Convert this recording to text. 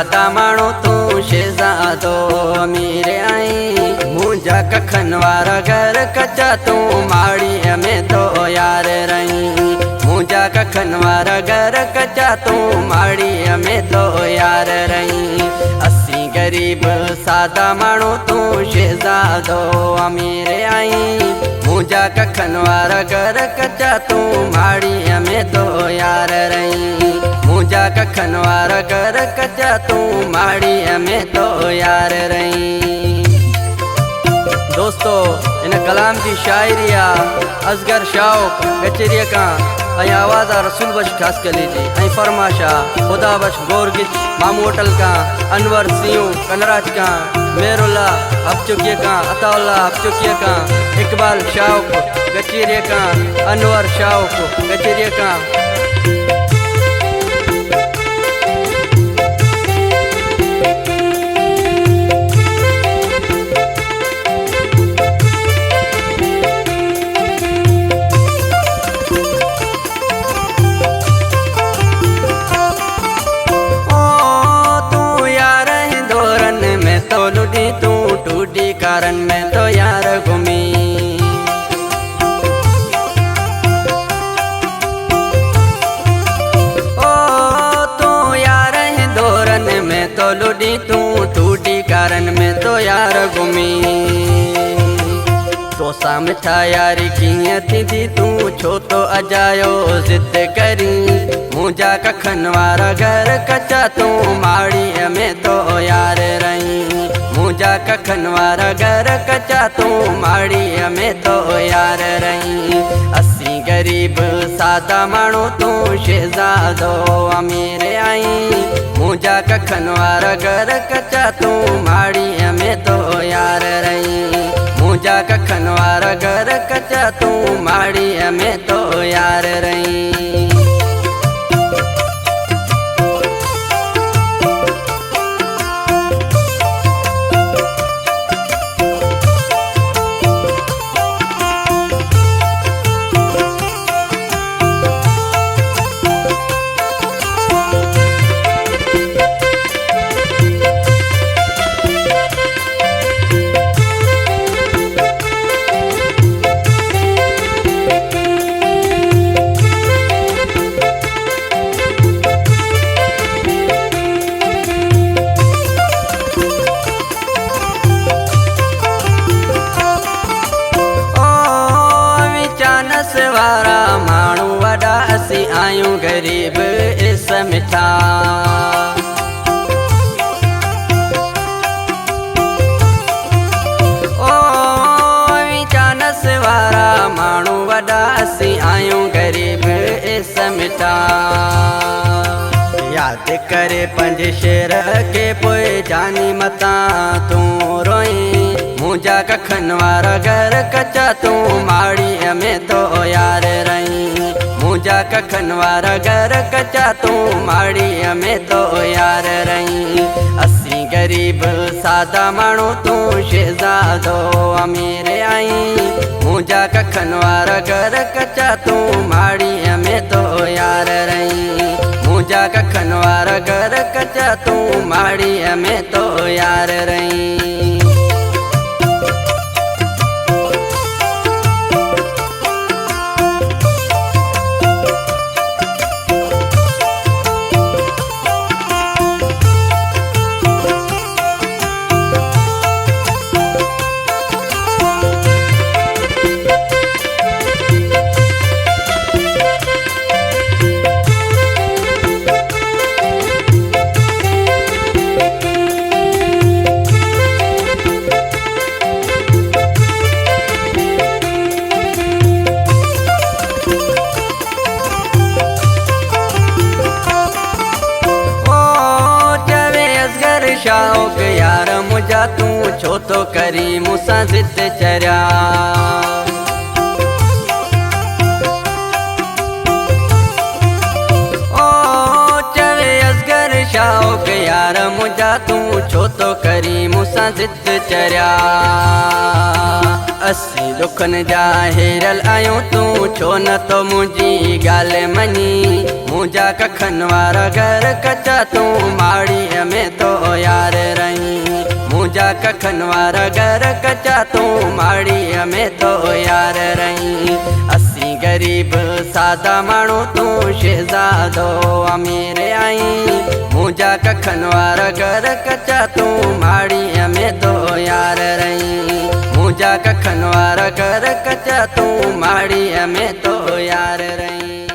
सादा माण्हू तूं शहज़ादो अमीर आई मुंहिंजा कखन वारा घर कचा तूं माड़ीअ में तो यार रही मुंहिंजा कखन वारा घर कचा तूं माड़ीअ में तो यार रही असीं गरीब सादा माण्हू तूं शहज़ादो अमीर आई मुंहिंजा कखन वारा घर कचा तूं माड़ीअ में तो यार रही मुंहिंजा कखन वारा घर कचा तूं माड़ीअ में तो यार रही। दोस्तों इन कलाम की शायरी असगर शाउक गचेरिया का आवाज़ रसूल बख्श खास कली जी फरमाशा खुदा बख्श गोरगिच मामू होटल का अनवर सिंह कनराज का मेरुल्ला अबचुकिया का अताउल्ला अबचुकिया का इकबाल शाउक गचेरिया का अनवर शाउक गचेरिया का तू टूटी कारण में तो यार घूमी ओ तू यार है दौरन में तो लुडी तू टूटी कारण में तो यार घूमी तो सामठा यारी कीअं थींदी तू छो तो अजायो ज़िद करी मुंहिंजा कखन वारा घर कचा तू माड़ीअ में तो यार रही मुंहिंजा कखन वारा घर कचा तू माड़ीअ में तो यार रही असीं गरीब सादा माण्हू तू शहज़ादो अमीर आई मुंहिंजा कखन वारा घर कचा तू माड़ीअ में तो यार रही मुंहिंजा कखन वारा घर कचा तू माड़ीअ में तो यार रही। वारा माण्हू वॾा असीं आहियूं गरीब इस मिठा ओ विचानस वारा माण्हू वॾा असीं आहियूं गरीब इस मिठा यादि करे पंज शेर के पोइ जानी मता तूं रोई मुंहिंजा कखन वारा घर कचा तू माड़ीअ में तो यार रही मुंहिंजा कखन वारा घर कचा तू माड़ीअ में तो यार रही असीं गरीब सादा माण्हू तू शहज़ादो अमीर आई मुंहिंजा कखन वारा घर कचा तू माड़ीअ में तो यार रही मुंहिंजा कखन वारा घर कचा तू माड़ीअ में तो यार रही। शाउक यार मुंहिंजा तू छो तो करी मूंसां ज़िद चरिया ओ चवे असगर शाउक यार मुंहिंजा तू छो तो करी मूंसां ज़िद चरिया असीं दुखन जा हेरल आहियूं तू छो न तो मुंहिंजी ॻाल्हि मञी मुंहिंजा कखन वारा घर कचा तू माड़ीअ में मुझा कखनवार घर कचा तू माड़ी में तो यार रही असी गरीब सादा मानू तू शहजादो अमीर आई मुझा कखनवार घर कचा तू माड़ी में तो यार रही मुझा कखनवार घर कचा तू माड़ी में तो यार रही।